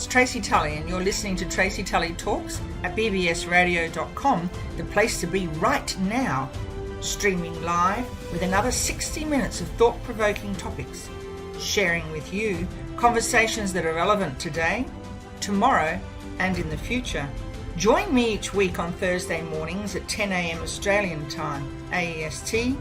it's Tracy Tully, and you're listening to Tracy Tully Talks at bbsradio.com, the place to be right now, streaming live with another 60 minutes of thought-provoking topics, sharing with you conversations that are relevant today, tomorrow, and in the future. Join me each week on Thursday mornings at 10 a.m. Australian time, AEST,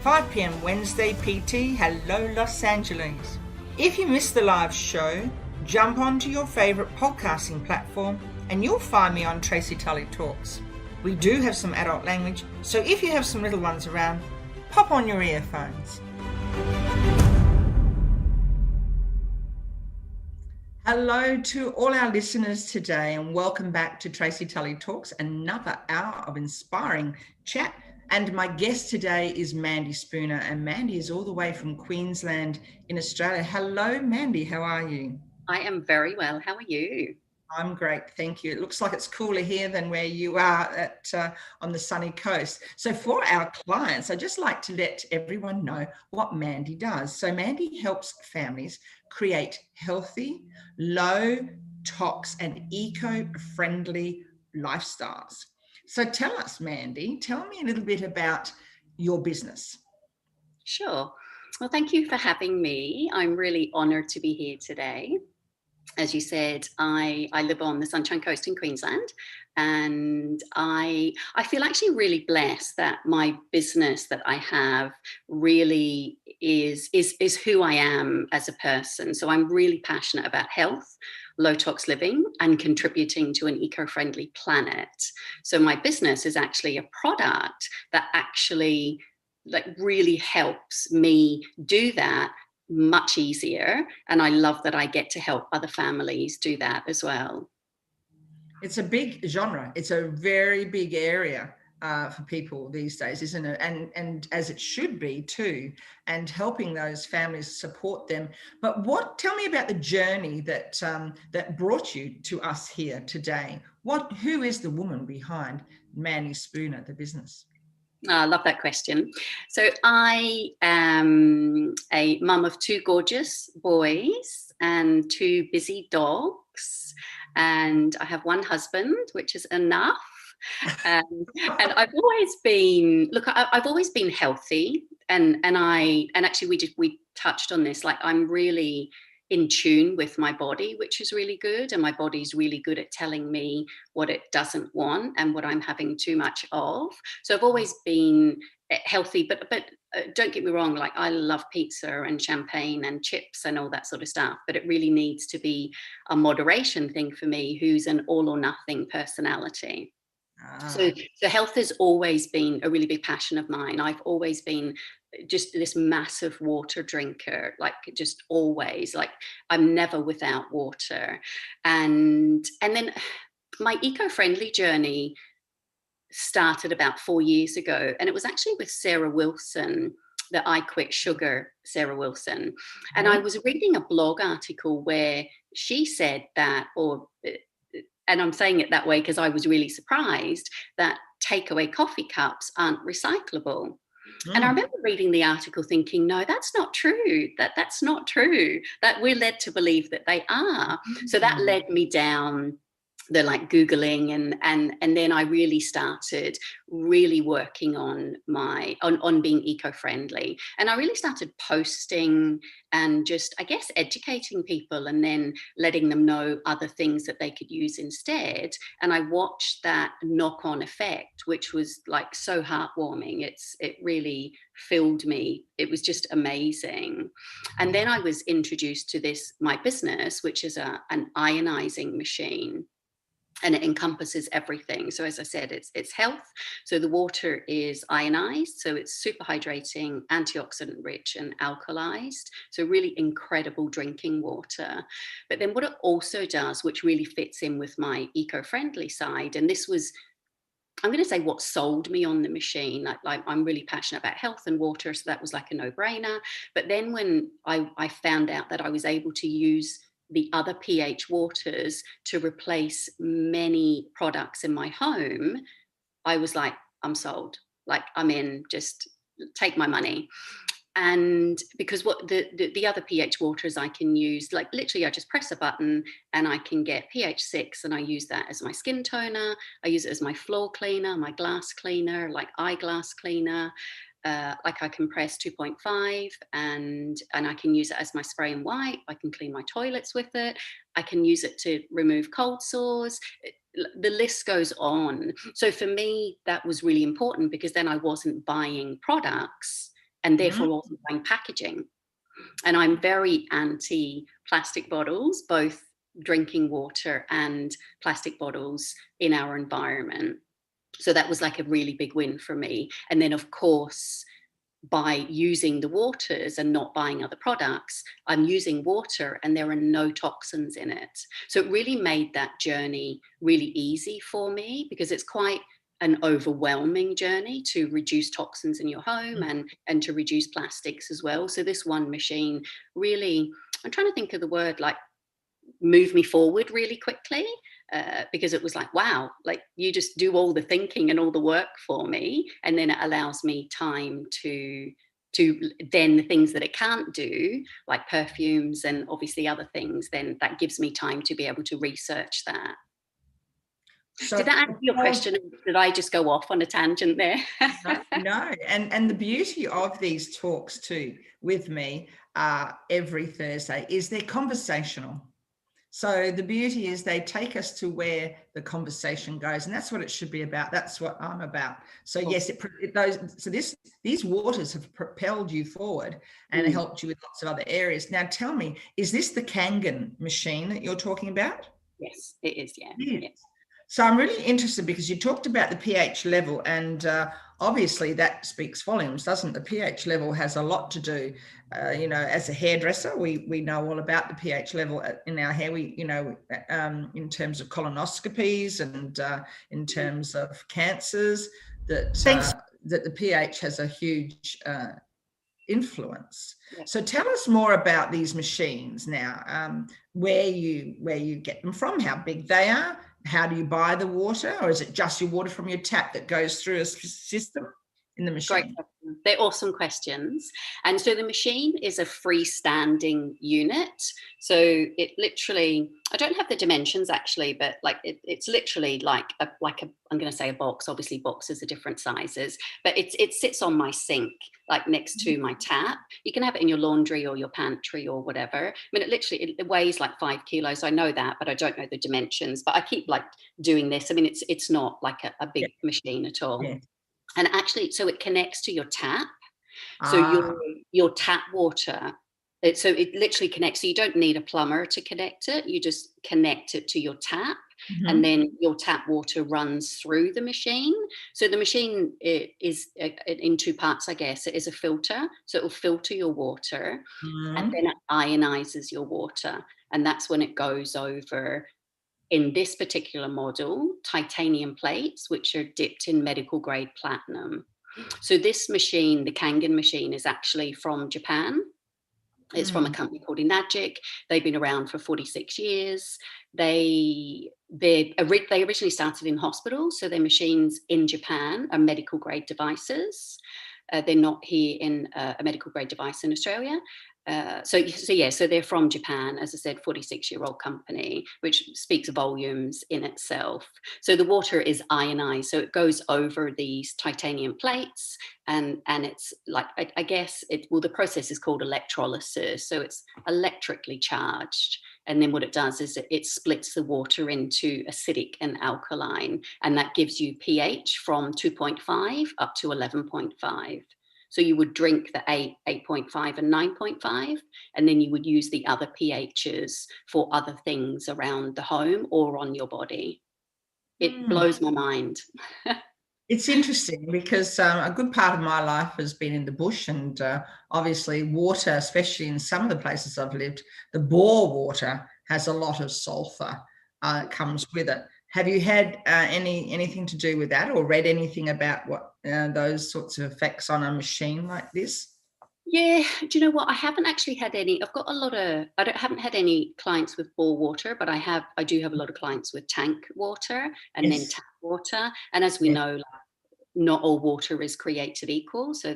5 p.m. Wednesday PT. Hello, Los Angeles. If you missed the live show, jump onto your favourite podcasting platform and you'll find me on Tracy Tully Talks. We do have some adult language, so if you have some little ones around, pop on your earphones. Hello to all our listeners today, and welcome back to Tracy Tully Talks, another hour of inspiring chat. And my guest today is Mandy Spooner, and Mandy is all the way from Queensland in Australia. Hello, Mandy. How are you? I am very well. How are you? I'm great, thank you. It looks like it's cooler here than where you are at on the sunny coast. So for our clients, I'd just like to let everyone know what Mandy does. So Mandy helps families create healthy, low tox and eco-friendly lifestyles. So tell us, Mandy, tell me a little bit about your business. Sure. Well, thank you for having me. I'm really honoured to be here today. As you said, I live on the Sunshine Coast in Queensland, and I feel actually really blessed that my business that I have really is who I am as a person. So I'm really passionate about health, low tox living, and contributing to an eco-friendly planet. So my business is actually a product that actually really helps me do that much easier, and I love that I get to help other families do that as well. It's a big genre. It's a very big area for people these days, isn't it? And as it should be too, and helping those families, support them. But tell me about the journey that that brought you to us here today. Who is the woman behind Mandy Spooner, the business? I love that question. So I am a mum of 2 gorgeous boys and 2 busy dogs, and I have 1 husband, which is enough. And I've always been I've always been healthy, and actually we touched on this. Like, I'm really in tune with my body, which is really good, and my body's really good at telling me what it doesn't want and what I'm having too much of. So I've always been healthy, but don't get me wrong, like, I love pizza and champagne and chips and all that sort of stuff, but it really needs to be a moderation thing for me, who's an all or nothing personality. So health has always been a really big passion of mine. I've always been just this massive water drinker, like, just always, like, I'm never without water. And then my eco-friendly journey started about 4 years ago, and it was actually with Sarah Wilson, the I Quit Sugar Sarah Wilson. And I was reading a blog article where she said that, and I'm saying it that way because I was really surprised, that takeaway coffee cups aren't recyclable. And I remember reading the article thinking, no, that's not true. That's not true. That we're led to believe that they are. So that led me down the Googling, and then I really started working on on being eco-friendly. And I really started posting and just, I guess, educating people, and then letting them know other things that they could use instead. And I watched that knock-on effect, which was so heartwarming. It really filled me. It was just amazing. And then I was introduced to my business, which is an ionizing machine. And it encompasses everything. So as I said, it's health. So the water is ionized. So it's super hydrating, antioxidant rich, and alkalized. So really incredible drinking water. But then what it also does, which really fits in with my eco-friendly side, and this was, I'm going to say, what sold me on the machine. Like I'm really passionate about health and water, so that was like a no-brainer. But then when I found out that I was able to use the other pH waters to replace many products in my home, I was like, I'm sold. Like, I'm in, just take my money. And because what the other pH waters I can use, like literally I just press a button and I can get pH 6, and I use that as my skin toner. I use it as my floor cleaner, my glass cleaner, like eyeglass cleaner. Like I can press 2.5 and I can use it as my spray and wipe. I can clean my toilets with it. I can use it to remove cold sores. The list goes on. So for me, that was really important, because then I wasn't buying products and therefore wasn't buying packaging. And I'm very anti plastic bottles, both drinking water and plastic bottles in our environment. So that was like a really big win for me. And then, of course, by using the waters and not buying other products, I'm using water and there are no toxins in it. So it really made that journey really easy for me, because it's quite an overwhelming journey to reduce toxins in your home and to reduce plastics as well. So this one machine really, I'm trying to think of the word, like move me forward really quickly, because it was like, wow, like you just do all the thinking and all the work for me, and then it allows me time to then the things that it can't do, like perfumes and obviously other things, then that gives me time to be able to research that. So Did that answer your question? Did I just go off on a tangent there? No. And the beauty of these talks too with me every Thursday is they're conversational. So the beauty is they take us to where the conversation goes, and that's what it should be about. That's what I'm about. So yes, these waters have propelled you forward and helped you with lots of other areas. Now tell me, is this the Kangen machine that you're talking about? Yes, it is. Yeah. Yes. So I'm really interested, because you talked about the pH level, and obviously that speaks volumes, doesn't it? The pH level has a lot to do. As a hairdresser, we know all about the pH level in our hair. In terms of colonoscopies and in terms of cancers, that the pH has a huge influence. Yes. So tell us more about these machines now, where you get them from, how big they are. How do you buy the water, or is it just your water from your tap that goes through a system in the machine? Great question. They're awesome questions. And so the machine is a freestanding unit. So it literally, I don't have the dimensions actually, but like it's literally like I'm going to say a box. Obviously boxes are different sizes, but it sits on my sink, like next to my tap. You can have it in your laundry or your pantry or whatever. I mean, it weighs like 5 kilos. I know that, but I don't know the dimensions. But I keep like doing this. I mean, it's not like a big machine at all. Yeah. And actually, so it connects to your tap. So your tap water, so it literally connects. So you don't need a plumber to connect it. You just connect it to your tap. Mm-hmm. And then your tap water runs through the machine. So the machine is in 2 parts, I guess. It is a filter. So it will filter your water, and then it ionizes your water. And that's when it goes over, in this particular model, titanium plates, which are dipped in medical grade platinum. So this machine, the Kangen machine, is actually from Japan. It's from a company called Inagic. They've been around for 46 years. They originally started in hospitals, so their machines in Japan are medical grade devices. They're not here in a medical grade device in Australia. So they're from Japan, as I said, 46-year-old company, which speaks volumes in itself. So the water is ionized, so it goes over these titanium plates, and it's like, I guess the process is called electrolysis. So it's electrically charged. And then what it does is it splits the water into acidic and alkaline, and that gives you pH from 2.5 up to 11.5. So you would drink the 8.5 and 9.5, and then you would use the other pHs for other things around the home or on your body. It blows my mind. It's interesting because a good part of my life has been in the bush, and obviously water, especially in some of the places I've lived, the bore water has a lot of sulfur comes with it. Have you had anything to do with that, or read anything about what those sorts of effects on a machine like this? Yeah, do you know what? I haven't actually had any. I've got haven't had any clients with bore water, but I do have a lot of clients with tank water and then tap water. And as we know, not all water is created equal. So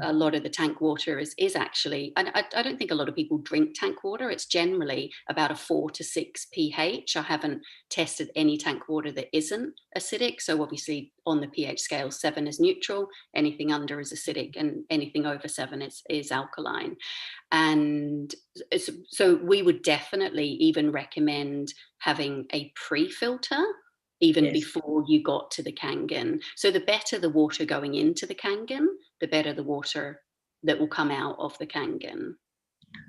a lot of the tank water is actually, and I don't think a lot of people drink tank water. It's generally about a 4 to 6 pH. I haven't tested any tank water that isn't acidic. So obviously on the pH scale, 7 is neutral, anything under is acidic, and anything over 7 is alkaline. And so we would definitely even recommend having a pre-filter even before you got to the Kangen. So the better the water going into the Kangen, the better the water that will come out of the Kangen.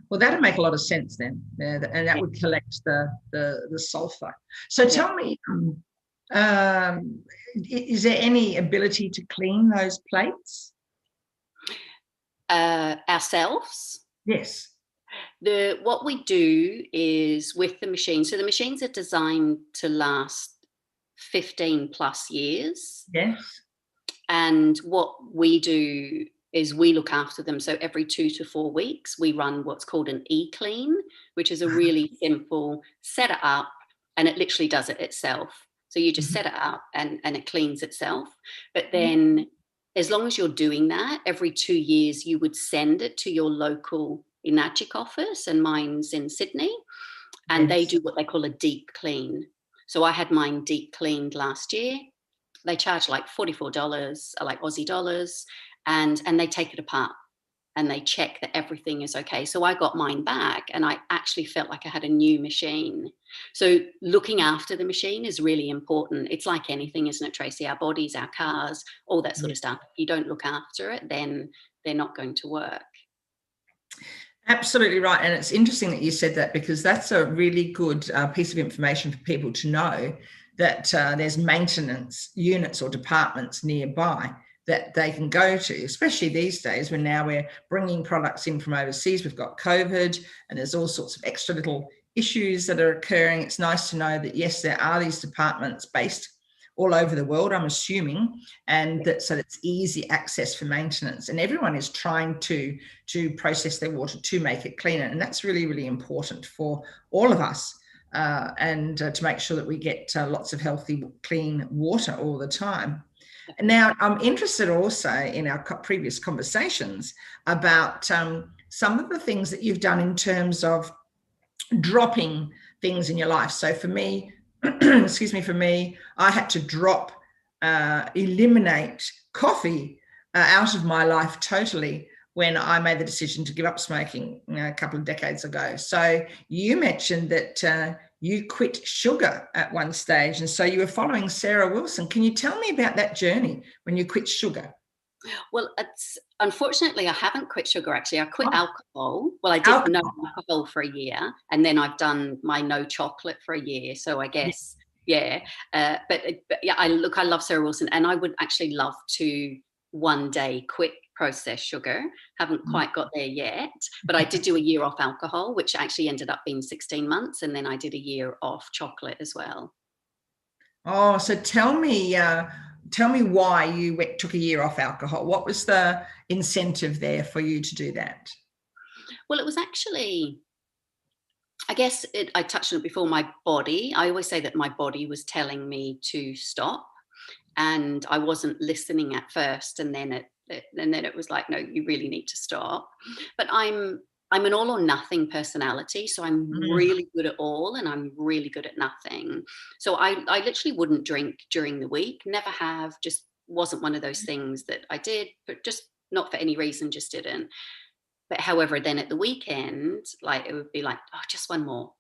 Well, that'd make a lot of sense then, and that would collect the sulfur. So tell me, is there any ability to clean those plates? Ourselves? Yes. What we do is with the machine. So the machines are designed to last 15 plus years. Yes. And what we do is we look after them. So every 2 to 4 weeks, we run what's called an e-clean, which is a really simple set it up, and it literally does it itself. So you just set it up and it cleans itself. But then as long as you're doing that, every 2 years, you would send it to your local Enagic office, and mine's in Sydney, and they do what they call a deep clean. So I had mine deep cleaned last year. They charge like $44, like Aussie dollars, and they take it apart and they check that everything is okay. So I got mine back and I actually felt like I had a new machine. So looking after the machine is really important. It's like anything, isn't it, Tracy? Our bodies, our cars, all that sort of stuff. If you don't look after it, then they're not going to work. Absolutely right. And it's interesting that you said that, because that's a really good piece of information for people to know, that there's maintenance units or departments nearby that they can go to, especially these days when now we're bringing products in from overseas. We've got COVID and there's all sorts of extra little issues that are occurring. It's nice to know that, yes, there are these departments based all over the world, I'm assuming, and that so it's easy access for maintenance, and everyone is trying to process their water to make it cleaner, and that's really, really important for all of us, and to make sure that we get lots of healthy, clean water all the time. Now, I'm interested also in our previous conversations about some of the things that you've done in terms of dropping things in your life. So for me, excuse me, for me, I had to eliminate coffee out of my life totally when I made the decision to give up smoking a couple of decades ago. So you mentioned that you quit sugar at one stage, and so you were following Sarah Wilson. Can you tell me about that journey when you quit sugar? Well, unfortunately, I haven't quit sugar, actually. I quit alcohol. Well, I did no alcohol for a year, and then I've done my no chocolate for a year. So I guess, but yeah, I love Sarah Wilson, and I would actually love to one day quit processed sugar. Haven't quite got there yet, but I did do a year off alcohol, which actually ended up being 16 months, and then I did a year off chocolate as well. Oh, so tell me why you took a year off alcohol. What was the incentive there for you to do that? Well, it was actually, I guess I touched on it before, my body. I always say that my body was telling me to stop, and I wasn't listening at first, and then it was like, no, you really need to stop. But I'm an all or nothing personality, so I'm really good at all and I'm really good at nothing. So I literally wouldn't drink during the week, never have, just wasn't one of those things that I did, but just not for any reason, just didn't. But however, then at the weekend, like it would be like, oh, just one more.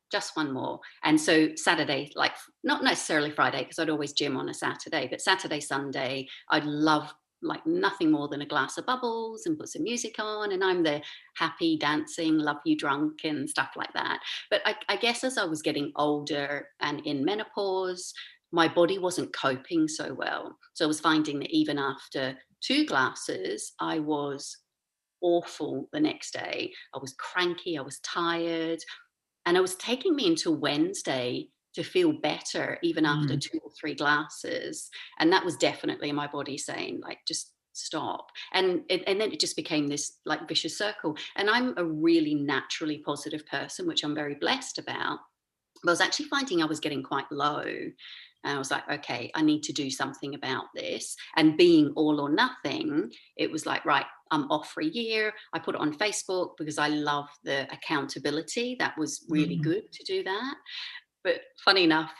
And so Saturday, like not necessarily Friday, because I'd always gym on a Saturday, but Saturday, Sunday, I'd love like nothing more than a glass of bubbles and put some music on, and I'm the happy dancing, love you drunk and stuff like that. But I guess as I was getting older and in menopause, my body wasn't coping so well. So I was finding that even after 2 glasses, I was awful the next day. I was cranky, I was tired, and it was taking me into Wednesday to feel better even after 2 or 3 glasses. And that was definitely my body saying, like, just stop. And then it just became this like vicious circle. And I'm a really naturally positive person, which I'm very blessed about. But I was actually finding I was getting quite low. And I was like, okay, I need to do something about this. And being all or nothing, it was like, right, I'm off for a year. I put it on Facebook because I love the accountability. That was really Mm. good to do that. But funny enough,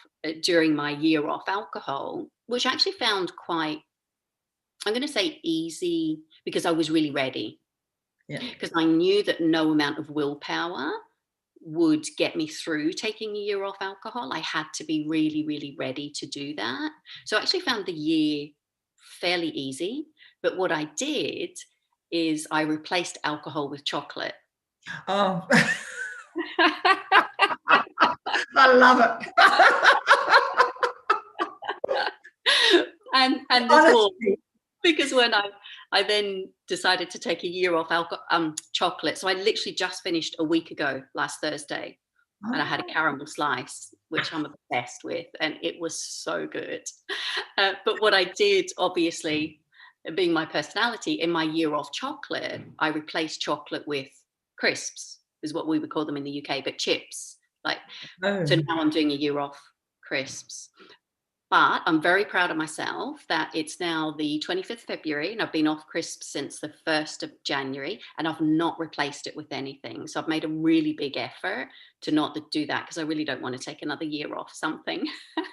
during my year off alcohol, which I actually found quite, I'm going to say easy, because I was really ready. Yeah. Because I knew that no amount of willpower would get me through taking a year off alcohol. I had to be really, really ready to do that. So I actually found the year fairly easy. But what I did is I replaced alcohol with chocolate. Oh, I love it. and there's more, Honestly. because when I then decided to take a year off chocolate. So I literally just finished a week ago, last Thursday, and I had a Oh. caramel slice, which I'm obsessed with, and it was so good. But what I did, obviously, being my personality, in my year off chocolate, I replaced chocolate with crisps, is what we would call them in the UK, but chips. Like, so Oh. now I'm doing a year off crisps. But I'm very proud of myself that it's now the 25th February and I've been off crisps since the 1st of January and I've not replaced it with anything. So I've made a really big effort to not do that because I really don't want to take another year off something.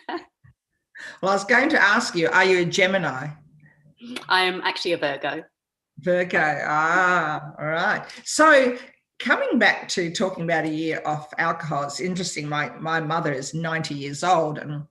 Well, I was going to ask you, are you a Gemini? I am actually a Virgo. Virgo. Ah, all right. So coming back to talking about a year off alcohol, it's interesting. My mother is 90 years old and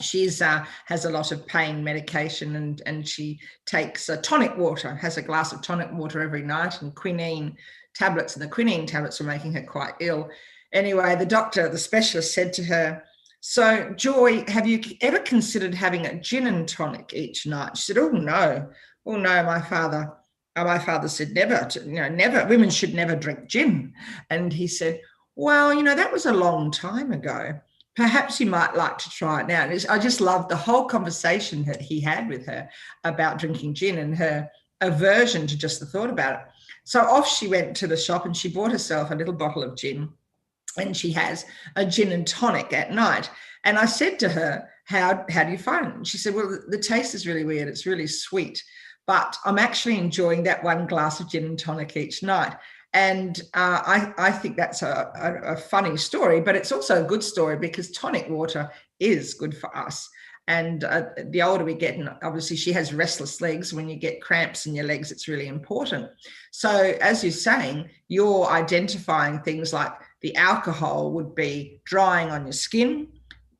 she's has a lot of pain medication and she takes tonic water, has a glass of tonic water every night and quinine tablets, and the quinine tablets were making her quite ill. Anyway, the specialist said to her, so Joy, have you ever considered having a gin and tonic each night? She said, oh no, my father said never, never, women should never drink gin. And he said, well, that was a long time ago. Perhaps you might like to try it now. And I just loved the whole conversation that he had with her about drinking gin and her aversion to just the thought about it. So off she went to the shop and she bought herself a little bottle of gin, and she has a gin and tonic at night. And I said to her, how do you find it? And she said, well, the taste is really weird. It's really sweet, but I'm actually enjoying that one glass of gin and tonic each night. And I think that's a funny story, but it's also a good story because tonic water is good for us. And the older we get, and obviously she has restless legs, when you get cramps in your legs, it's really important. So as you're saying, you're identifying things like the alcohol would be drying on your skin.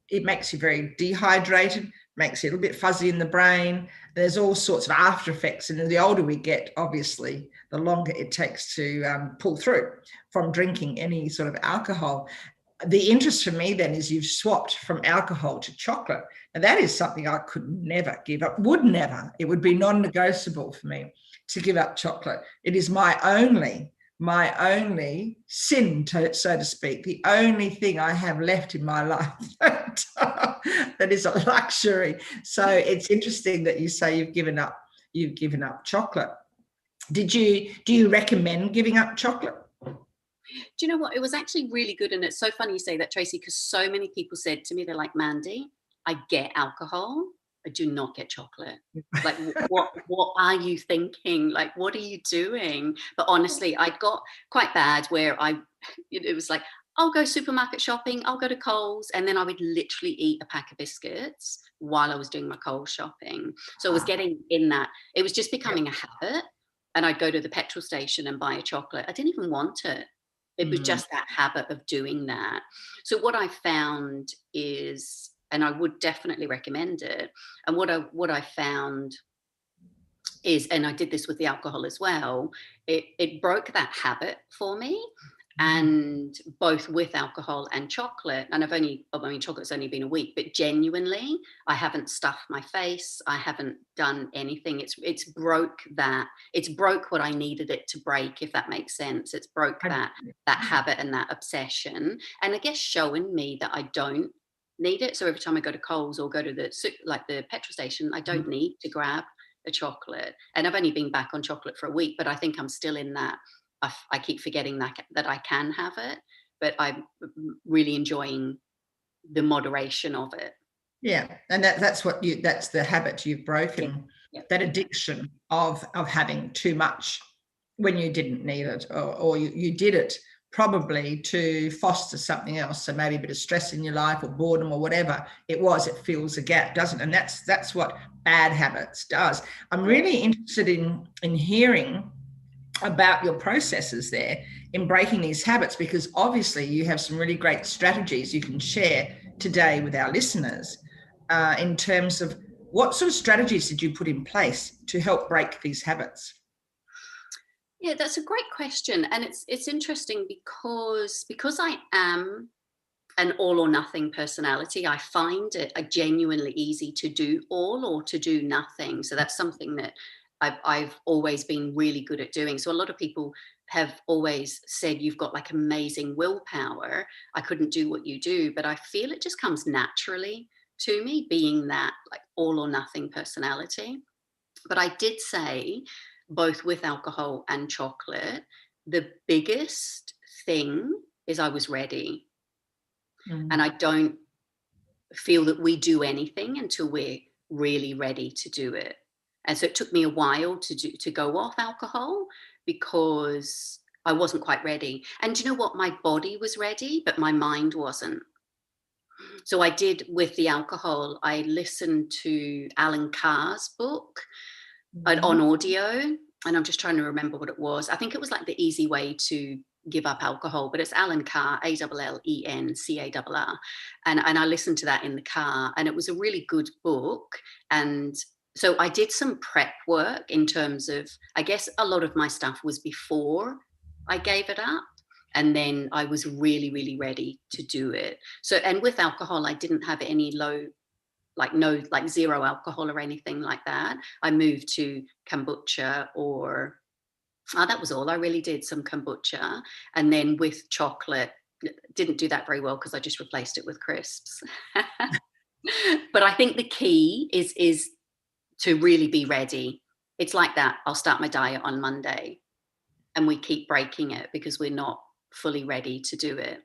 It makes you very dehydrated, makes you a little bit fuzzy in the brain. There's all sorts of after effects. And the older we get, obviously, the longer it takes to pull through from drinking any sort of alcohol. The interest for me then is you've swapped from alcohol to chocolate. Now that is something I could never give up, would never. It would be non-negotiable for me to give up chocolate. It is my only sin, so to speak, the only thing I have left in my life that is a luxury. So it's interesting that you say you've given up chocolate. Do you recommend giving up chocolate? Do you know what? It was actually really good. And it's so funny you say that, Tracy, because so many people said to me, they're like, Mandy, I get alcohol. I do not get chocolate. Like, what are you thinking? Like, what are you doing? But honestly, I got quite bad where it was like, I'll go supermarket shopping, I'll go to Coles, and then I would literally eat a pack of biscuits while I was doing my Coles shopping. So I was getting in that. It was just becoming a habit. And I'd go to the petrol station and buy a chocolate. I didn't even want it. It was just that habit of doing that. So what I found is, and I would definitely recommend it, and what I found is, and I did this with the alcohol as well, it broke that habit for me. And both with alcohol and chocolate, and chocolate's only been a week, but genuinely, I haven't stuffed my face. I haven't done anything. It's broke what I needed it to break, if that makes sense. It's broke that habit and that obsession, and I guess showing me that I don't need it. So every time I go to Coles or go to the petrol station, I don't need to grab a chocolate. And I've only been back on chocolate for a week, but I think I'm still in that. I keep forgetting that I can have it, but I'm really enjoying the moderation of it. Yeah, and that's the habit you've Yeah. broken, Yeah. that addiction of having too much when you didn't need it, or you did it probably to foster something else. So maybe a bit of stress in your life or boredom or whatever it was, it fills a gap, doesn't it? And that's what bad habits does. I'm really interested in hearing about your processes there in breaking these habits, because obviously you have some really great strategies you can share today with our listeners, in terms of what sort of strategies did you put in place to help break these habits? Yeah, that's a great question, and it's interesting because I am an all or nothing personality. I find it genuinely easy to do all or to do nothing. So that's something that I've always been really good at doing. So a lot of people have always said you've got like amazing willpower. I couldn't do what you do, but I feel it just comes naturally to me, being that like all or nothing personality. But I did say, both with alcohol and chocolate, the biggest thing is I was ready. And I don't feel that we do anything until we're really ready to do it. And so it took me a while to go off alcohol because I wasn't quite ready. And you know what? My body was ready, but my mind wasn't. So I did with the alcohol, I listened to Alan Carr's book on audio, and I'm just trying to remember what it was. I think it was like The Easy Way to Give Up Alcohol, but it's Alan Carr, ALLENCARR. And I listened to that in the car, and it was a really good book. And so I did some prep work in terms of, I guess a lot of my stuff was before I gave it up. And then I was really, really ready to do it. So, and with alcohol, I didn't have any like zero alcohol or anything like that. I moved to kombucha that was all. I really did some kombucha. And then with chocolate, didn't do that very well because I just replaced it with crisps. But I think the key is to really be ready. It's like that. I'll start my diet on Monday and we keep breaking it because we're not fully ready to do it.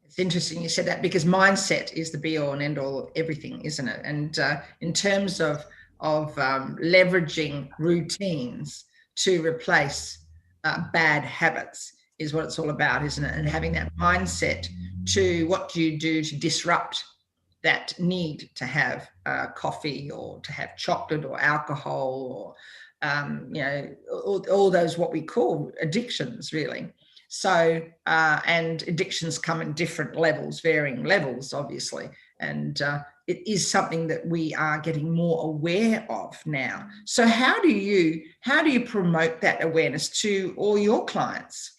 It's interesting you said that, because mindset is the be all and end all of everything, isn't it? And in terms of leveraging routines to replace bad habits is what it's all about, isn't it? And having that mindset to what do you do to disrupt that need to have coffee or to have chocolate or alcohol or all those what we call addictions, really. So, and addictions come in different levels, varying levels, obviously. And it is something that we are getting more aware of now. So how do you promote that awareness to all your clients?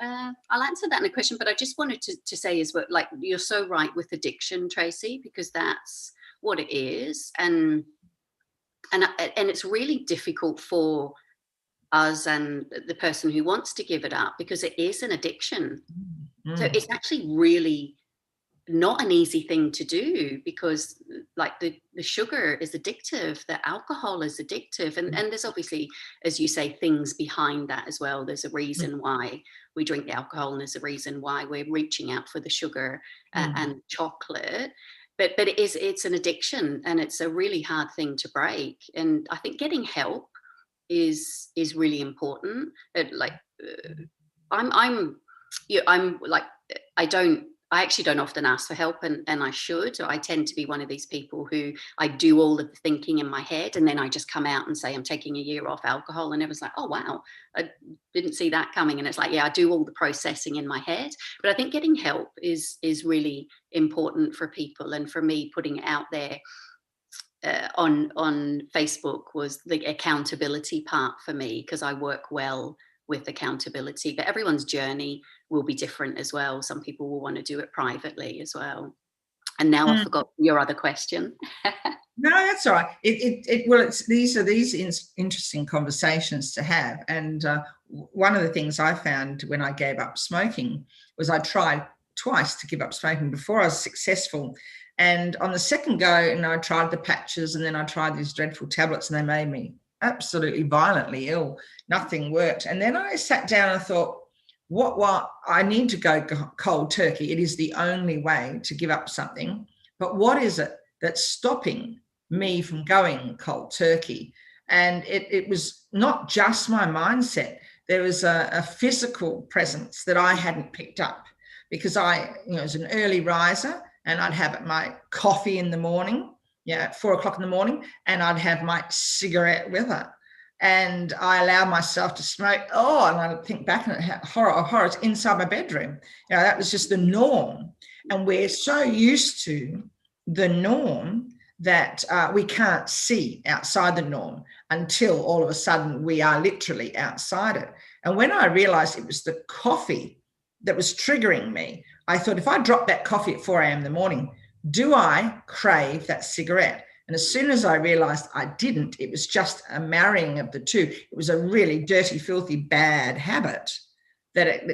I'll answer that in a question, but I just wanted to say is what, like, you're so right with addiction, Tracy, because that's what it is. And it's really difficult for us and the person who wants to give it up because it is an addiction. So it's actually really not an easy thing to do because like the sugar is addictive, the alcohol is addictive, and there's obviously, as you say, things behind that as well. There's a reason why we drink the alcohol, and there's a reason why we're reaching out for the sugar and chocolate. But it's an addiction, and it's a really hard thing to break. And I think getting help is really important. I'm like, I actually don't often ask for help, and I should. I tend to be one of these people who I do all of the thinking in my head, and then I just come out and say I'm taking a year off alcohol, and everyone's like, oh wow, I didn't see that coming. And it's like, yeah, I do all the processing in my head. But I think getting help is really important for people, and for me, putting it out there on Facebook was the accountability part for me, because I work well with accountability, but everyone's journey will be different as well. Some people will want to do it privately as well. And now I forgot your other question. No, that's all right. These are interesting conversations to have. And one of the things I found when I gave up smoking was I tried twice to give up smoking before I was successful. And on the second go, I tried the patches, and then I tried these dreadful tablets, and they made me absolutely violently ill. Nothing worked. And then I sat down and thought, what I need to go cold turkey. It is the only way to give up something but what is it that's stopping me from going cold turkey? And it was not just my mindset. There was a physical presence that I hadn't picked up, because I, was an early riser, and I'd have my coffee in the morning, at 4 o'clock in the morning, and I'd have my cigarette with it. And I allowed myself to smoke. Oh, and I think back on it, horror, it's inside my bedroom. That was just the norm. And we're so used to the norm that we can't see outside the norm until all of a sudden we are literally outside it. And when I realized it was the coffee that was triggering me, I thought, if I drop that coffee at 4 a.m. in the morning, do I crave that cigarette? And as soon as I realized I didn't, it was just a marrying of the two. It was a really dirty, filthy, bad habit that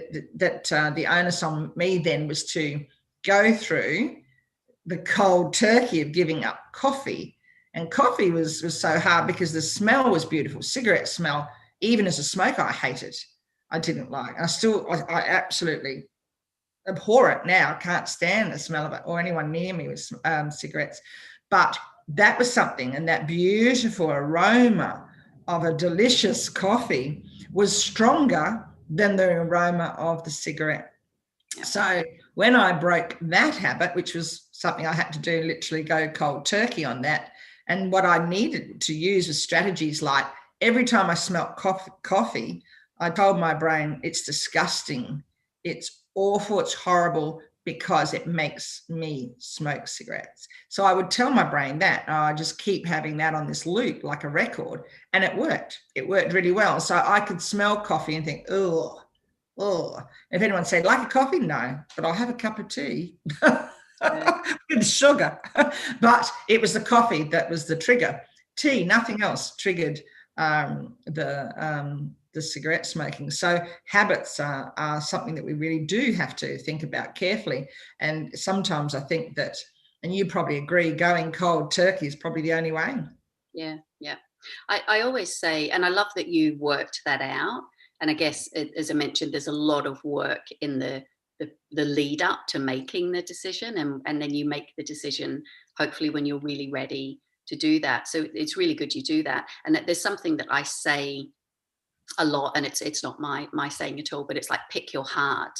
the onus on me then was to go through the cold turkey of giving up coffee. And coffee was so hard because the smell was beautiful. Cigarette smell, even as a smoker, I hated. I didn't like. I absolutely abhor it now. I can't stand the smell of it or anyone near me with cigarettes. But that was something, and that beautiful aroma of a delicious coffee was stronger than the aroma of the cigarette. So when I broke that habit, which was something I had to do, literally go cold turkey on that, and what I needed to use was strategies like, every time I smelt coffee, I told my brain, it's disgusting, it's awful, it's horrible, because it makes me smoke cigarettes. So I would tell my brain that, I just keep having that on this loop like a record, and it worked. It worked really well. So I could smell coffee and think, oh. If anyone said, like a coffee? No, but I'll have a cup of tea with sugar. But it was the coffee that was the trigger. Tea, nothing else triggered the cigarette smoking. So habits are something that we really do have to think about carefully. And sometimes I think that, and you probably agree, going cold turkey is probably the only way. Yeah. I always say, and I love that you worked that out. And I guess, as I mentioned, there's a lot of work in the lead up to making the decision, and then you make the decision, hopefully, when you're really ready to do that. So it's really good you do that. And that there's something that I say a lot, and it's not my saying at all, but it's like, pick your hard.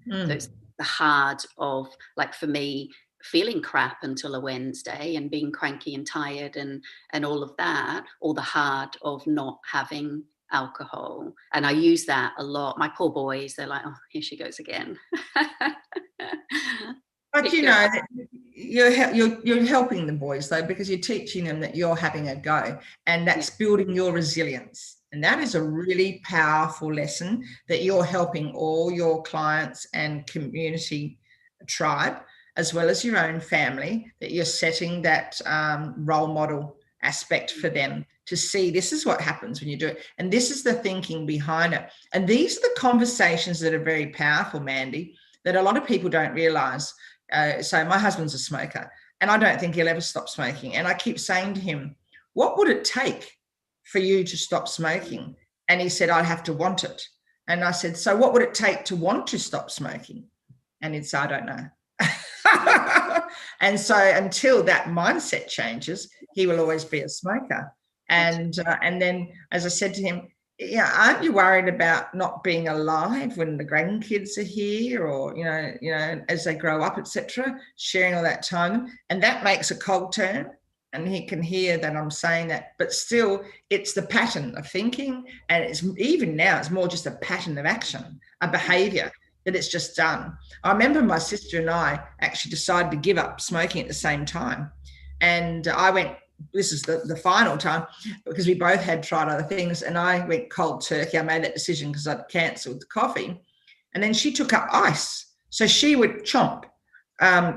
So it's the hard of, like, for me, feeling crap until a Wednesday and being cranky and tired and all of that, or the hard of not having alcohol. And I use that a lot. My poor boys, they're like, oh, here she goes again. But you're helping the boys though, because you're teaching them that you're having a go, and that's building your resilience. And that is a really powerful lesson that you're helping all your clients and community tribe, as well as your own family, that you're setting that role model aspect for them to see, this is what happens when you do it. And this is the thinking behind it. And these are the conversations that are very powerful, Mandy, that a lot of people don't realize. So my husband's a smoker, and I don't think he'll ever stop smoking. And I keep saying to him, what would it take for you to stop smoking? And he said, I'd have to want it. And I said, so what would it take to want to stop smoking? And he'd say, I don't know. And so until that mindset changes, he will always be a smoker. And then, as I said to him, aren't you worried about not being alive when the grandkids are here, or as they grow up, etc., sharing all that time? And that makes a cold turn, and he can hear that I'm saying that, but still it's the pattern of thinking, and it's even now it's more just a pattern of action, a behavior that it's just done. I remember my sister and I actually decided to give up smoking at the same time, and I went, this is the final time, because we both had tried other things, and I went cold turkey. I made that decision because I'd cancelled the coffee, and then she took up ice, so she would chomp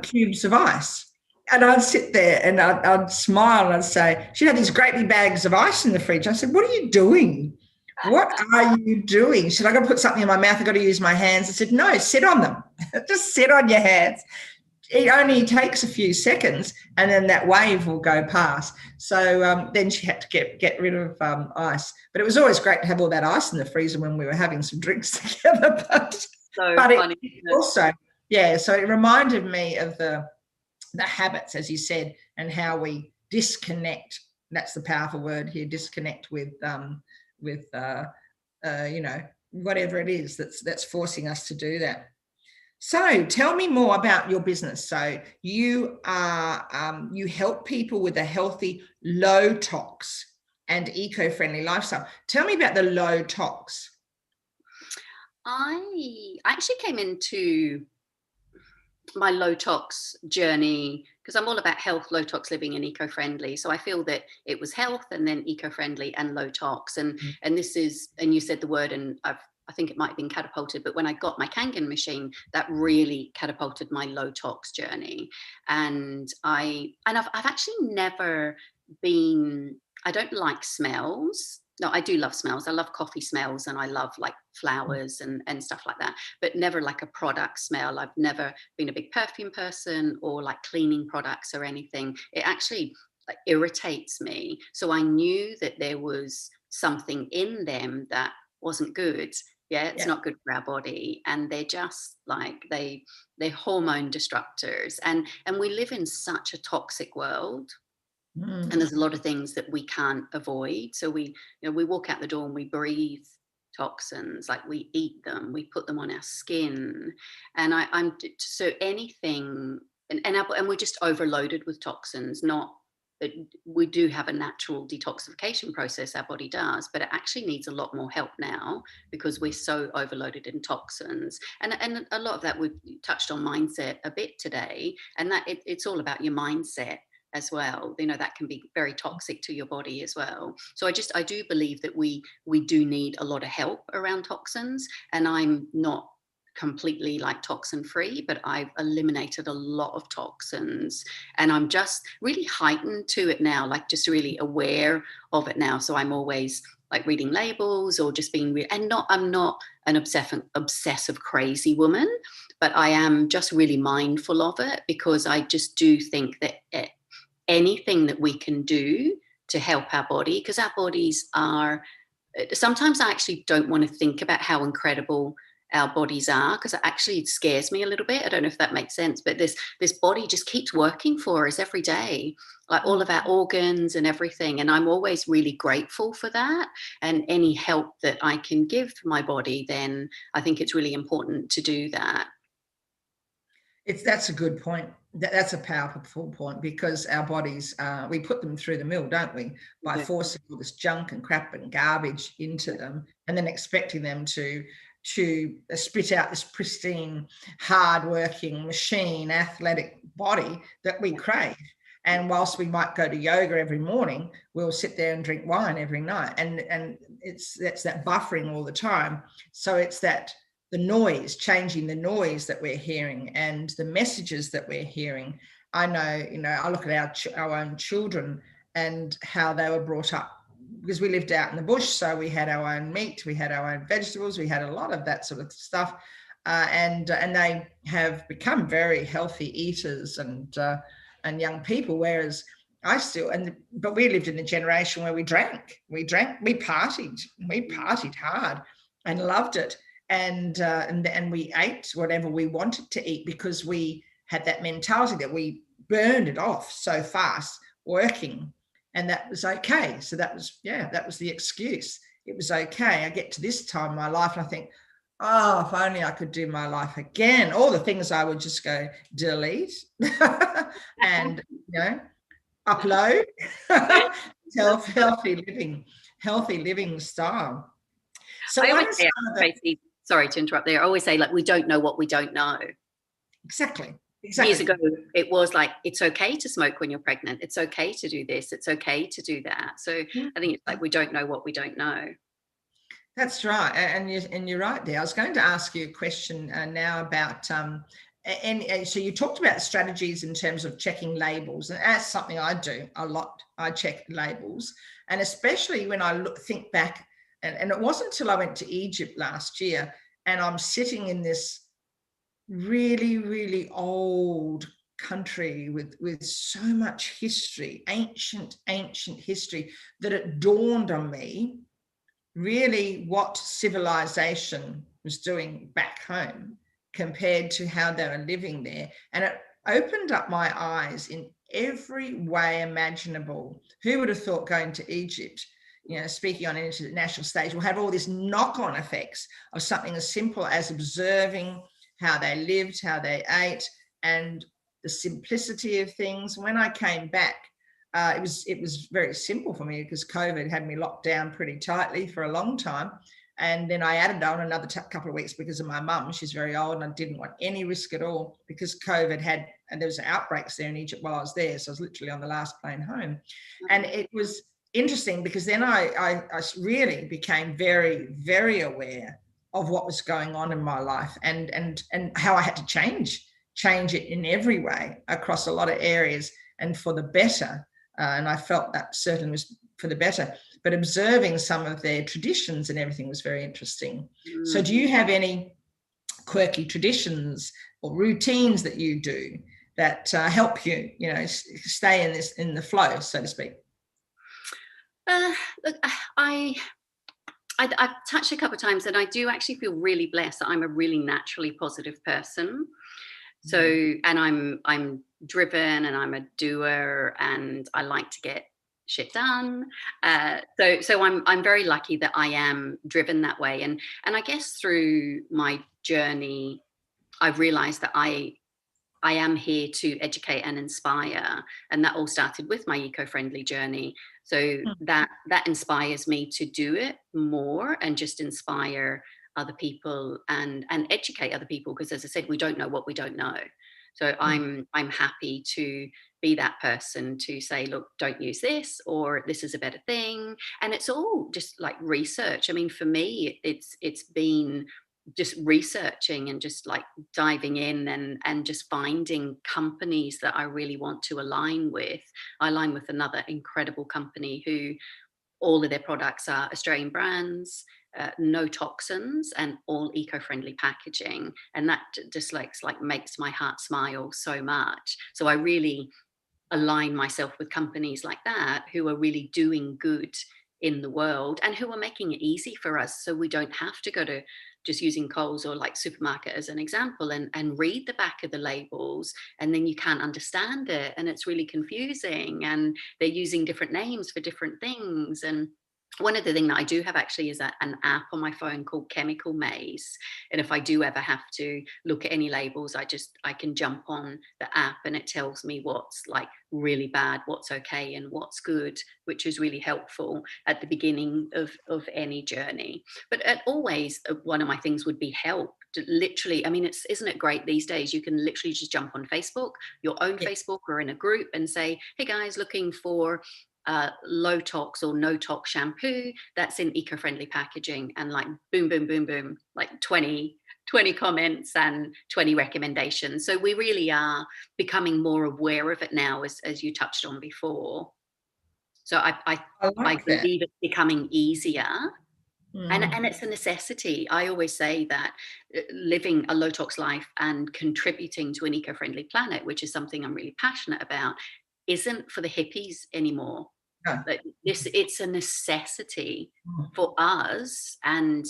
cubes of ice. And I'd sit there and I'd smile and I'd say, she'd have these great big bags of ice in the fridge. I said, what are you doing? What are you doing? She said, I've got to put something in my mouth. I've got to use my hands. I said, no, sit on them. Just sit on your hands. It only takes a few seconds, and then that wave will go past. So then she had to get rid of ice. But it was always great to have all that ice in the freezer when we were having some drinks together. But funny. It also, so it reminded me of the the habits, as you said, and how we disconnect. That's the powerful word here, disconnect with whatever it is that's forcing us to do that. So tell me more about your business. So you are you help people with a healthy, low tox and eco-friendly lifestyle. Tell me about the low tox. I actually came into my low tox journey because I'm all about health, low tox living, and eco-friendly. So I feel that it was health and then eco-friendly and low tox. And this is, and you said the word, and I think it might have been catapulted, but when I got my Kangen machine, that really catapulted my low tox journey. And I've actually never been, I don't like smells. No, I do love smells. I love coffee smells, and I love like flowers and stuff like that, but never like a product smell. I've never been a big perfume person or like cleaning products or anything. It actually like irritates me. So I knew that there was something in them that wasn't good. Yeah, it's not good for our body, and they're just like they're hormone disruptors, and we live in such a toxic world. And there's a lot of things that we can't avoid. So we walk out the door and we breathe toxins, like we eat them, we put them on our skin, and I'm so anything, and we're just overloaded with toxins. Not we do have a natural detoxification process, our body does, but it actually needs a lot more help now because we're so overloaded in toxins. And a lot of that, we've touched on mindset a bit today, and that it's all about your mindset as well. That can be very toxic to your body as well. So I do believe that we do need a lot of help around toxins, and I'm not completely like toxin free, but I've eliminated a lot of toxins, and I'm just really heightened to it now, like just really aware of it now. So I'm always like reading labels or just being I'm not an obsessive crazy woman, but I am just really mindful of it, because I just do think that anything that we can do to help our body, because our bodies are, sometimes I actually don't want to think about how incredible our bodies are, because it scares me a little bit. I don't know if that makes sense, but this body just keeps working for us every day, like all of our organs and everything, and I'm always really grateful for that. And any help that I can give my body, then I think it's really important to do that. That's a good point. That's a powerful point, because our bodies, we put them through the mill, don't we, by forcing all this junk and crap and garbage into them, and then expecting them to spit out this pristine, hard-working, machine, athletic body that we crave. And whilst we might go to yoga every morning, we'll sit there and drink wine every night, and that's that buffering all the time. So it's that the noise, changing the noise that we're hearing and the messages that we're hearing. I know, I look at our own children and how they were brought up, because we lived out in the bush. So we had our own meat, we had our own vegetables, we had a lot of that sort of stuff. And they have become very healthy eaters and young people, whereas but we lived in a generation where we partied hard and loved it. And we ate whatever we wanted to eat, because we had that mentality that we burned it off so fast working, and that was okay. So that was the excuse. It was okay. I get to this time in my life and I think, oh, if only I could do my life again. All the things I would just go delete and upload. healthy living style. So I always say, Tracy, sorry to interrupt there. I always say, like, we don't know what we don't know. Exactly. Years ago, it was like, it's okay to smoke when you're pregnant. It's okay to do this. It's okay to do that. So I think it's like, we don't know what we don't know. That's right. And you're right there. I was going to ask you a question now about, and so you talked about strategies in terms of checking labels. And that's something I do a lot. I check labels. And especially when I think back, and it wasn't until I went to Egypt last year, and I'm sitting in this really, really old country with so much history, ancient history, that it dawned on me really what civilization was doing back home compared to how they were living there. And opened up my eyes in every way imaginable. Who would have thought going to Egypt, speaking on an international stage, will have all these knock-on effects of something as simple as observing how they lived, how they ate, and the simplicity of things. When I came back, it was very simple for me because COVID had me locked down pretty tightly for a long time. And then I added on another couple of weeks because of my mum. She's very old and I didn't want any risk at all because COVID had, and there was outbreaks there in Egypt while I was there. So I was literally on the last plane home. And it was interesting because then I really became very, very aware of what was going on in my life and how I had to change it in every way across a lot of areas and for the better. And I felt that certainly was for the better. But observing some of their traditions and everything was very interesting. So do you have any quirky traditions or routines that you do that help you, stay in the flow, so to speak? Look, I've touched a couple of times and I do actually feel really blessed that I'm a really naturally positive person. So, and I'm driven and I'm a doer and I like to get shit done. So I'm very lucky that I am driven that way. And I guess through my journey, I've realized that I am here to educate and inspire. And that all started with my eco-friendly journey. So that inspires me to do it more and just inspire other people and educate other people. Because as I said, we don't know what we don't know. So I'm happy to be that person to say, look, don't use this, or this is a better thing. And it's all just like research. I mean, for me, it's been just researching and just like diving in and just finding companies that I really want to align with. I align with another incredible company who all of their products are Australian brands, no toxins, and all eco-friendly packaging. And that just like makes my heart smile so much. So I really align myself with companies like that who are really doing good in the world and who are making it easy for us so we don't have to go to just using Coles or like supermarket as an example and read the back of the labels and then you can't understand it and it's really confusing and they're using different names for different things. And one of the things that I do have actually is an app on my phone called Chemical Maze. And if I do ever have to look at any labels, I can jump on the app and it tells me what's like really bad, what's okay, and what's good, which is really helpful at the beginning of any journey. But always one of my things would be help. Literally, I mean, isn't it great these days? You can literally just jump on Facebook, your own Facebook, or in a group and say, hey guys, looking for low tox or no tox shampoo that's in eco-friendly packaging, and like boom boom boom boom, like 20 comments and 20 recommendations. So we really are becoming more aware of it now, as you touched on before. So I believe it's becoming easier. And it's a necessity. I always say that living a low tox life and contributing to an eco-friendly planet, which is something I'm really passionate about, isn't for the hippies anymore. No. It's a necessity for us and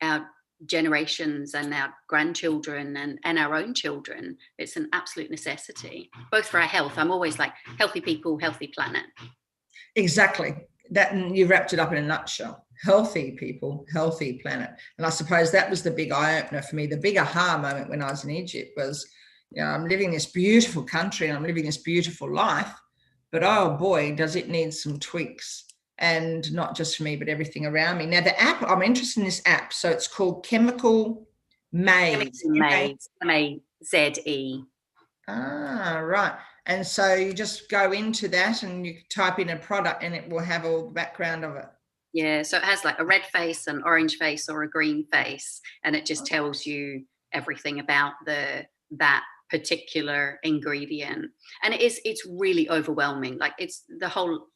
our generations and our grandchildren and our own children. It's an absolute necessity, both for our health. I'm always like, healthy people, healthy planet. Exactly. That, and you wrapped it up in a nutshell. Healthy people, healthy planet. And I suppose that was the big eye-opener for me. The big aha moment when I was in Egypt was, I'm living this beautiful country and I'm living this beautiful life, but oh boy, does it need some tweaks. And not just for me, but everything around me. Now, the app, I'm interested in this app. So it's called Chemical Maze. Maze. Ah, right. And so you just go into that and you type in a product and it will have all the background of it. Yeah, so it has like a red face, an orange face, or a green face, and it just tells you everything about that particular ingredient. And it's really overwhelming. Like it's the whole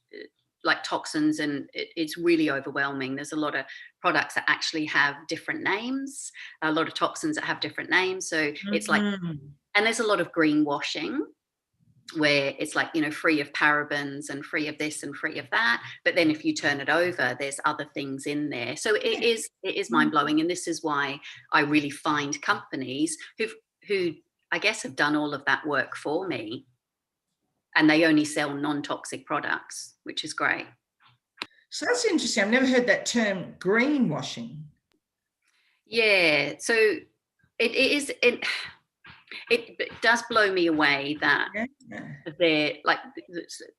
like toxins, and it's really overwhelming. There's a lot of products that actually have different names, a lot of toxins that have different names. So it's like, and there's a lot of greenwashing where it's like, free of parabens and free of this and free of that. But then if you turn it over, there's other things in there. So it is mind blowing. And this is why I really find companies who I guess, have done all of that work for me. And they only sell non-toxic products, which is great. So that's interesting. I've never heard that term, greenwashing. Yeah, so it does blow me away that they're like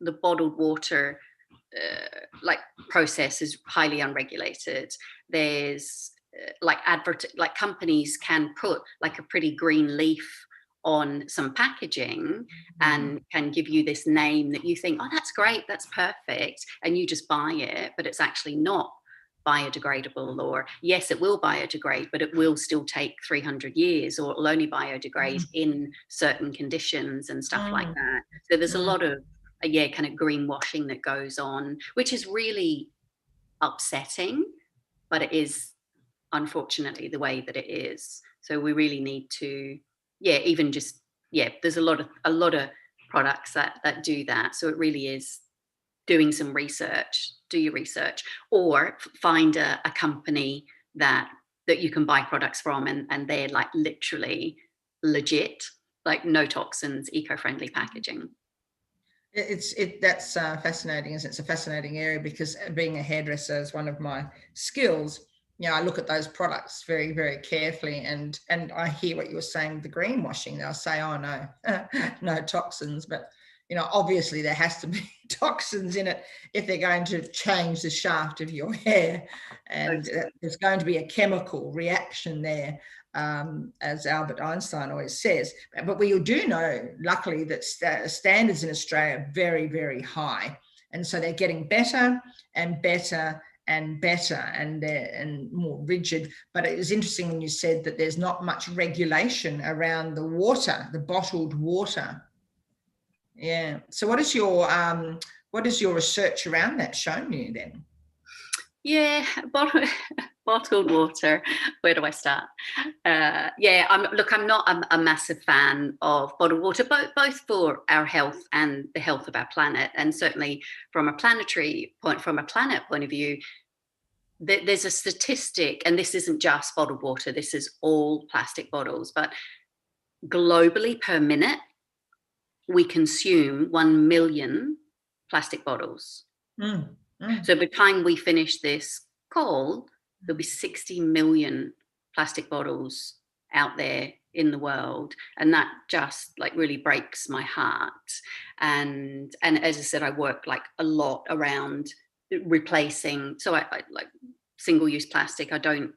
the bottled water like process is highly unregulated. There's like companies can put like a pretty green leaf on some packaging and can give you this name that you think, oh, that's great, that's perfect, and you just buy it, but it's actually not biodegradable. Or yes, it will biodegrade, but it will still take 300 years, or it'll only biodegrade in certain conditions and stuff like that. So there's a lot of kind of greenwashing that goes on, which is really upsetting, but it is unfortunately the way that it is. So we really need to there's a lot of products that do that. So it really is doing some research. Do your research, or find a company that you can buy products from, and they're like literally legit, like no toxins, eco-friendly packaging. That's fascinating, isn't it? It's a fascinating area, because being a hairdresser is one of my skills. I look at those products very, very carefully, and I hear what you were saying, the greenwashing. They'll say, oh no, no toxins, but obviously there has to be toxins in it if they're going to change the shaft of your hair, and there's going to be a chemical reaction there, as Albert Einstein always says. But we do know, luckily, that standards in Australia are very, very high, and so they're getting better and better and better, and more rigid. But it was interesting when you said that there's not much regulation around the water, the bottled water. Yeah. So what is your research around that shown you then? Yeah, bottled water. Where do I start? I'm not a massive fan of bottled water, both for our health and the health of our planet, and certainly from a planet point of view. There's a statistic, and this isn't just bottled water. This is all plastic bottles, but globally per minute, we consume 1 million plastic bottles. So by the time we finish this call, there'll be 60 million plastic bottles out there in the world, and that just like really breaks my heart. And as I said, I work like a lot around replacing. So I like single-use plastic. I don't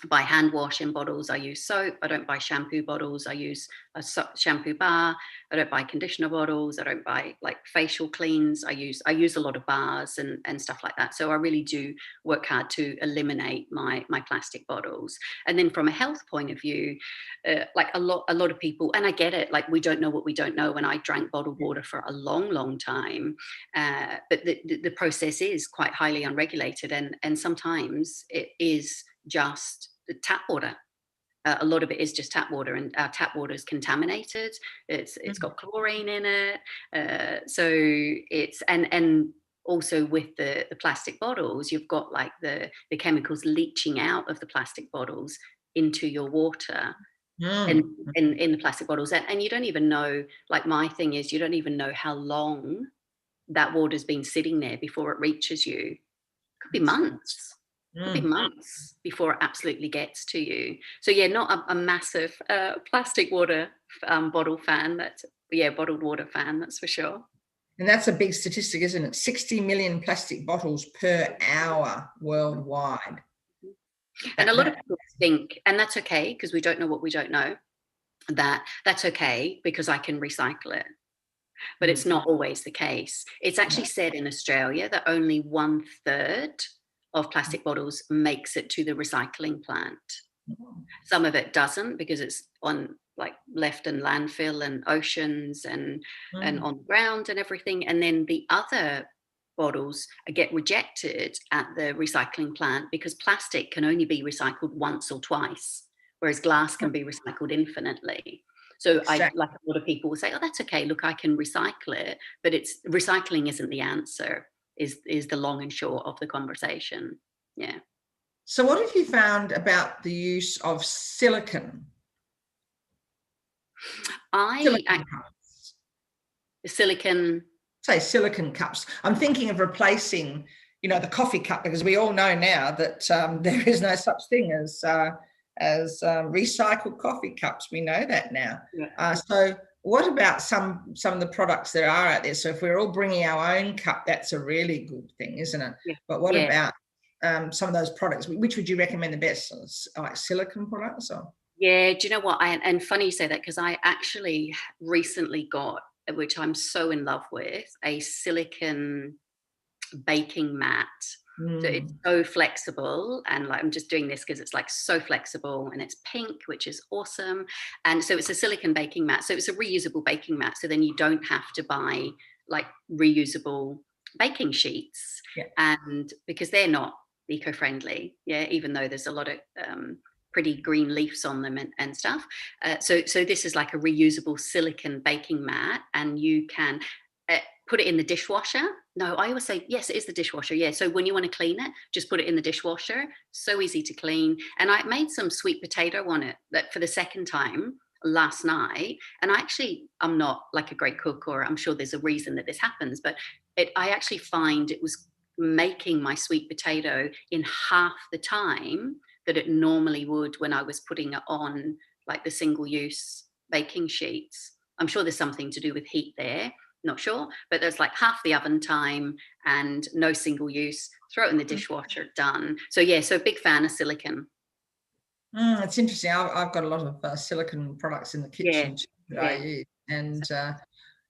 buy hand wash in bottles. I use soap. I don't buy shampoo bottles. I use a shampoo bar. I don't buy conditioner bottles. I don't buy like facial cleans. I use a lot of bars and stuff like that. So I really do work hard to eliminate my plastic bottles. And then from a health point of view, like a lot of people, and I get it, like we don't know what we don't know. And I drank bottled water for a long time, but the process is quite highly unregulated, and sometimes it is just the tap water. A lot of it is just tap water, and our tap water is contaminated. It's got chlorine in it, so it's and also with the plastic bottles, you've got like the chemicals leaching out of the plastic bottles into your water. And in the plastic bottles, and you don't even know, like my thing is, you don't even know how long that water's been sitting there before it reaches you. Could be months. Could be months before it absolutely gets to you. So yeah, not a massive plastic water bottle fan. Bottled water fan, that's for sure. And that's a big statistic, isn't it? 60 million plastic bottles per hour worldwide. And a lot of people think, and that's okay because we don't know what we don't know, that's okay because I can recycle it. But it's not always the case. It's actually said in Australia that only 1/3 of plastic bottles makes it to the recycling plant. Some of it doesn't because it's on like left in landfill and oceans and on the ground and everything. And then the other bottles get rejected at the recycling plant because plastic can only be recycled once or twice, whereas glass can be recycled infinitely. So like a lot of people will say, oh, that's okay, look, I can recycle it, but recycling isn't the answer, is the long and short of the conversation. Yeah. So what have you found about the use of silicone? I Silicone cups. silicon. Say silicone cups. I'm thinking of replacing, the coffee cup, because we all know now that there is no such thing as recycled coffee cups. We know that now. Yeah. So what about some of the products that are out there? So if we're all bringing our own cup, that's a really good thing, isn't it? Yeah. But what Yeah. about some of those products? Which would you recommend the best? Like silicone products or? Yeah, do you know what? And funny you say that, because I actually recently got, which I'm so in love with, a silicon baking mat. So it's so flexible, and like I'm just doing this because it's like so flexible, and it's pink, which is awesome. And so it's a silicon baking mat. So it's a reusable baking mat. So then you don't have to buy like reusable baking sheets, Yeah. and because they're not eco-friendly, yeah, even though there's a lot of pretty green leaves on them and stuff. So this is like a reusable silicon baking mat, and you can put it in the dishwasher. No, I always say, yes, it is the dishwasher. Yeah. So when you want to clean it, just put it in the dishwasher. So easy to clean. And I made some sweet potato on it that for the second time last night. And I'm not like a great cook, or I'm sure there's a reason that this happens, but I actually find it was making my sweet potato in half the time that it normally would when I was putting it on like the single use baking sheets. I'm sure there's something to do with heat there. Not sure, but there's like half the oven time and no single use. Throw it in the dishwasher, done. So yeah, so big fan of silicone. It's interesting. I've got a lot of silicone products in the kitchen that I use, and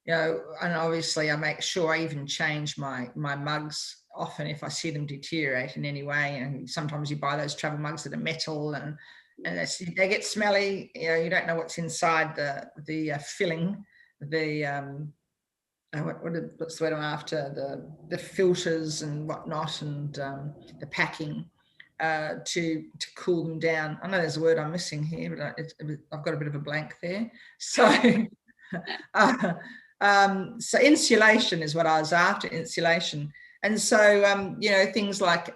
and obviously I make sure I even change my mugs often if I see them deteriorate in any way. And sometimes you buy those travel mugs that are metal, and they get smelly. You don't know what's inside the filling, the what's the word I'm after, the filters and whatnot, and the packing to cool them down. I know there's a word I'm missing here, but I've got a bit of a blank there. So so insulation is what I was after, insulation. And so things like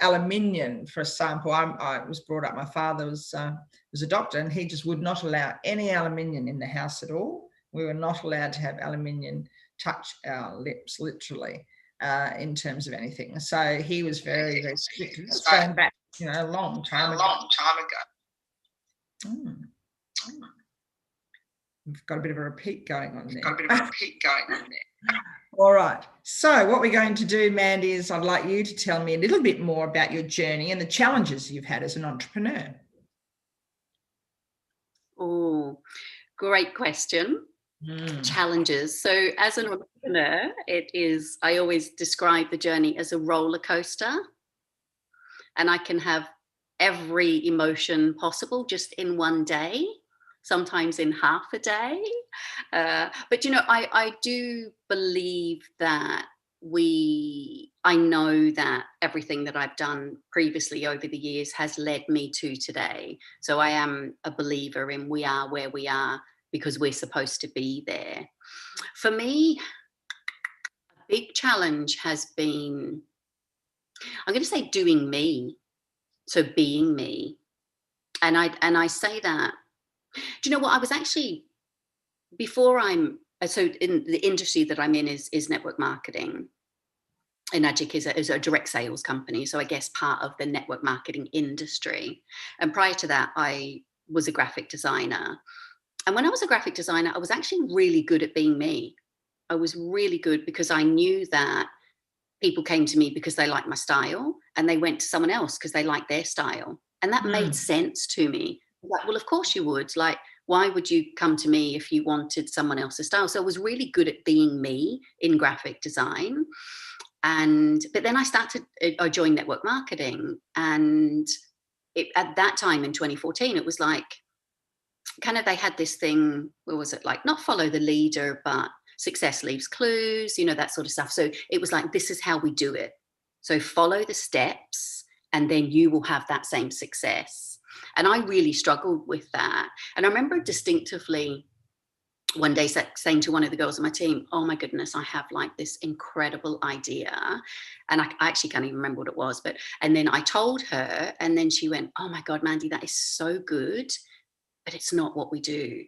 aluminium, for example. I was brought up, my father was a doctor, and he just would not allow any aluminium in the house at all. We were not allowed to have aluminium touch our lips, literally, in terms of anything. So he was very, very strict. It's going back, a long time ago. We've got a bit of a repeat going on there. All right. So what we're going to do, Mandy, is I'd like you to tell me a little bit more about your journey and the challenges you've had as an entrepreneur. Oh, great question. Challenges. So as an entrepreneur, I always describe the journey as a roller coaster, and I can have every emotion possible just in one day, sometimes in half a day. But I do believe that I know that everything that I've done previously over the years has led me to today. So I am a believer in we are where we are because we're supposed to be there. For me, a big challenge has been, I'm going to say, doing me. So being me. And I say that, do you know what? I was actually, so in the industry that I'm in is network marketing. And Magic is a direct sales company. So I guess part of the network marketing industry. And prior to that, I was a graphic designer. And when I was a graphic designer, I was actually really good at being me. I was really good because I knew that people came to me because they liked my style, and they went to someone else because they liked their style. And that made sense to me. Like, well, of course you would. Like, why would you come to me if you wanted someone else's style? So I was really good at being me in graphic design. But then I joined network marketing. And at that time in 2014, it was like, kind of, they had this thing, what was it, like, not follow the leader, but success leaves clues, that sort of stuff. So it was like, this is how we do it. So follow the steps and then you will have that same success. And I really struggled with that. And I remember distinctively one day saying to one of the girls on my team, oh my goodness, I have like this incredible idea. And I actually can't even remember what it was, and then I told her, and then she went, oh my God, Mandy, that is so good, but it's not what we do.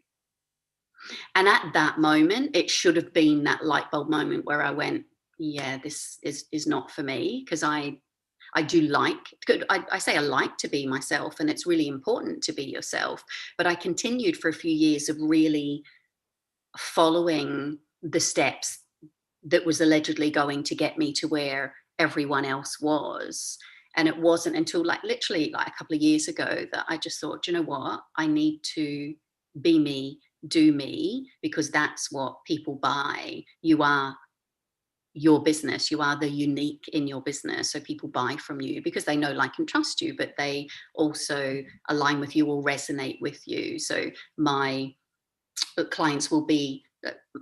And at that moment, it should have been that light bulb moment where I went, yeah, this is not for me, because I do like, I say I like to be myself, and it's really important to be yourself. But I continued for a few years of really following the steps that was allegedly going to get me to where everyone else was. And it wasn't until like literally like a couple of years ago that I just thought, you know what, I need to be me, do me, because that's what people buy. You are your business, you are the unique in your business, so people buy from you because they know, like, and trust you, but they also align with you or resonate with you. So my clients will be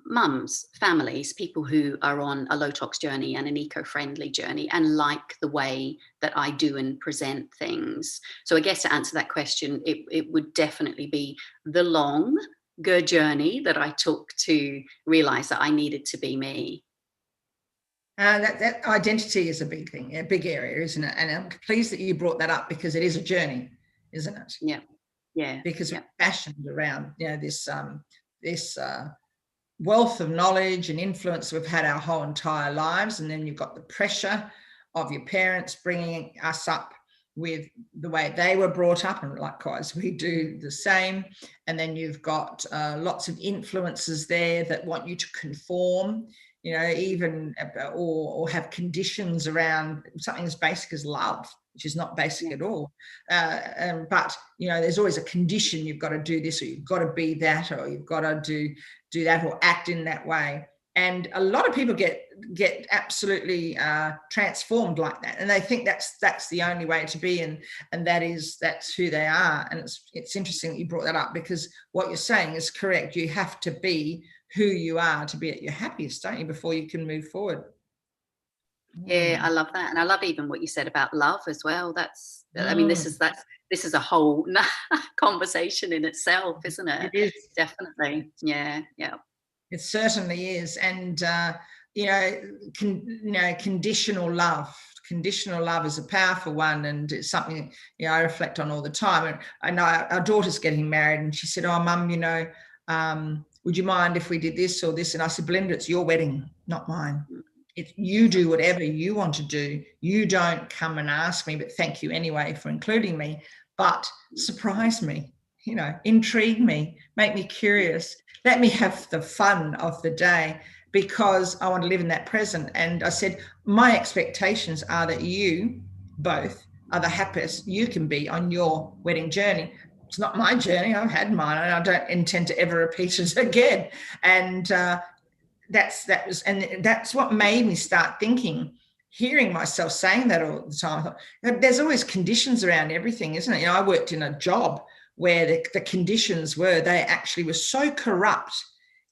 mums, families, people who are on a low tox journey and an eco-friendly journey and like the way that I do and present things. So I guess to answer that question, it would definitely be the longer journey that I took to realize that I needed to be me. That identity is a big thing, a big area, isn't it? And I'm pleased that you brought that up, because it is a journey, isn't it? Yeah. Yeah. Because we're fashioned around, this wealth of knowledge and influence we've had our whole entire lives, and then you've got the pressure of your parents bringing us up with the way they were brought up, and likewise we do the same. And then you've got lots of influences there that want you to conform, even or have conditions around something as basic as love, which is not basic at all. But there's always a condition. You've got to do this, or you've got to be that, or you've got to do that, or act in that way. And a lot of people get absolutely transformed like that, and they think that's the only way to be, and that's who they are. And it's interesting that you brought that up, because what you're saying is correct. You have to be who you are to be at your happiest, don't you, before you can move forward. Yeah, I love that. And I love even what you said about love as well. I mean, this is a whole conversation in itself, isn't it? It is. Definitely. Yeah. Yeah. It certainly is. And, conditional love. Conditional love is a powerful one, and it's something I reflect on all the time. And I know our daughter's getting married, and she said, "Oh, Mum, would you mind if we did this or this?" And I said, "Belinda, it's your wedding, not mine. You do whatever you want to do. You don't come and ask me, but thank you anyway for including me. But surprise me, intrigue me, make me curious. Let me have the fun of the day, because I want to live in that present." And I said, my expectations are that you both are the happiest you can be on your wedding journey. It's not my journey. I've had mine, and I don't intend to ever repeat it again. And that's what made me start thinking, hearing myself saying that all the time. I thought, there's always conditions around everything, isn't it? I worked in a job where the conditions were, they actually were so corrupt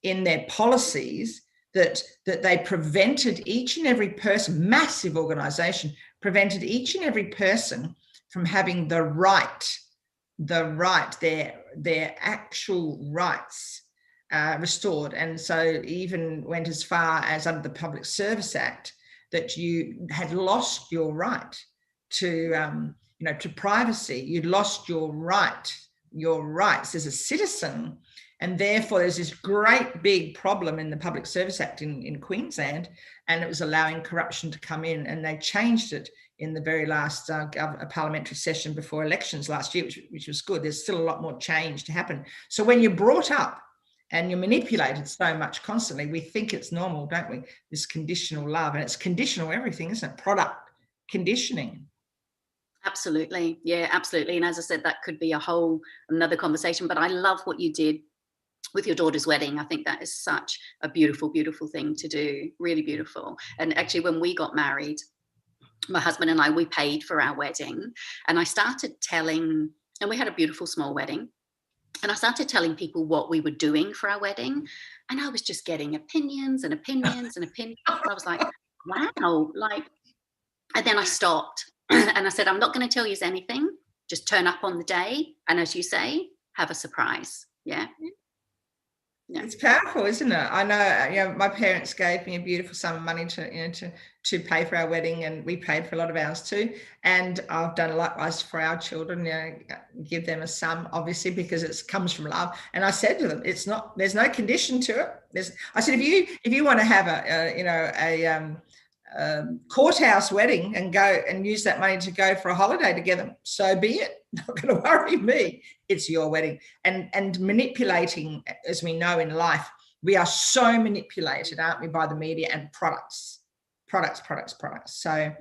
in their policies that they prevented each and every person, massive organization, prevented each and every person from having the right, their actual rights restored. And so even went as far as, under the Public Service Act, that you had lost your right to to privacy. You'd lost your rights as a citizen. And therefore there's this great big problem in the Public Service Act in Queensland, and it was allowing corruption to come in, and they changed it in the very last parliamentary session before elections last year, which was good. There's still a lot more change to happen. So when you're brought up and you're manipulated so much constantly, we think it's normal, don't we? This conditional love, and it's conditional everything, isn't it? Product conditioning. Absolutely. Yeah, absolutely. And as I said, that could be another conversation, but I love what you did with your daughter's wedding. I think that is such a beautiful, beautiful thing to do. Really beautiful. And actually, when we got married, my husband and I, we paid for our wedding, and I started telling, and we had a beautiful small wedding. And I started telling people what we were doing for our wedding. And I was just getting opinions and opinions and opinions. I was like, wow, and then I stopped and I said, I'm not going to tell you anything. Just turn up on the day. And as you say, have a surprise. Yeah. Yeah. It's powerful, isn't it? I know, my parents gave me a beautiful sum of money to pay for our wedding, and we paid for a lot of ours too. And I've done likewise for our children, give them a sum, obviously, because it comes from love. And I said to them, there's no condition to it. I said, if you want to have a courthouse wedding and go and use that money to go for a holiday together, so be it. Not going to worry me. It's your wedding. And manipulating, as we know in life, we are so manipulated, aren't we, by the media and products. So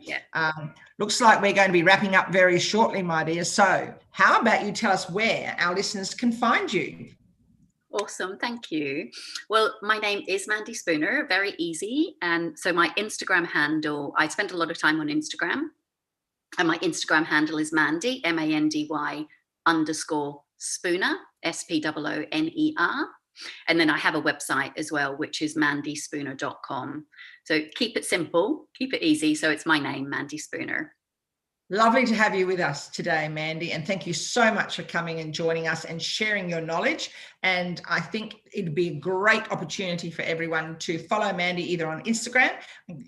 looks like we're going to be wrapping up very shortly, my dear. So how about you tell us where our listeners can find you? Awesome, thank you. Well, my name is Mandy Spooner, very easy. And so my Instagram handle, I spend a lot of time on Instagram, and my Instagram handle is Mandy, MANDY _Spooner, SPOONER. And then I have a website as well, which is mandyspooner.com. So keep it simple, keep it easy. So it's my name, Mandy Spooner. Lovely to have you with us today, Mandy, and thank you so much for coming and joining us and sharing your knowledge. And I think it'd be a great opportunity for everyone to follow Mandy either on Instagram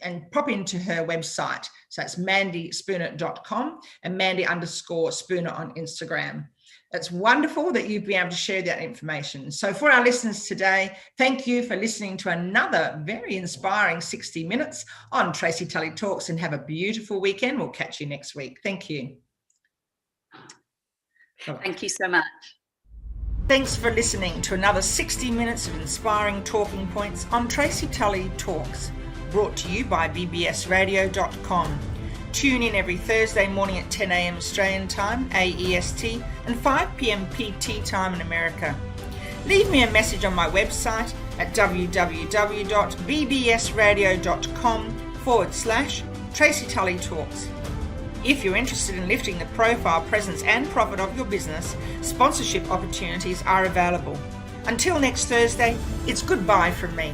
and pop into her website. So it's mandyspooner.com and Mandy _Spooner on Instagram. It's wonderful that you've been able to share that information. So for our listeners today, thank you for listening to another very inspiring 60 minutes on Tracy Tully Talks, and have a beautiful weekend. We'll catch you next week. Thank you. Thank you so much. Thanks for listening to another 60 minutes of inspiring talking points on Tracy Tully Talks, brought to you by bbsradio.com. Tune in every Thursday morning at 10 a.m. Australian time, AEST, and 5 p.m. PT time in America. Leave me a message on my website at www.bbsradio.com/Tracy Tully Talks. If you're interested in lifting the profile, presence and profit of your business, sponsorship opportunities are available. Until next Thursday, it's goodbye from me.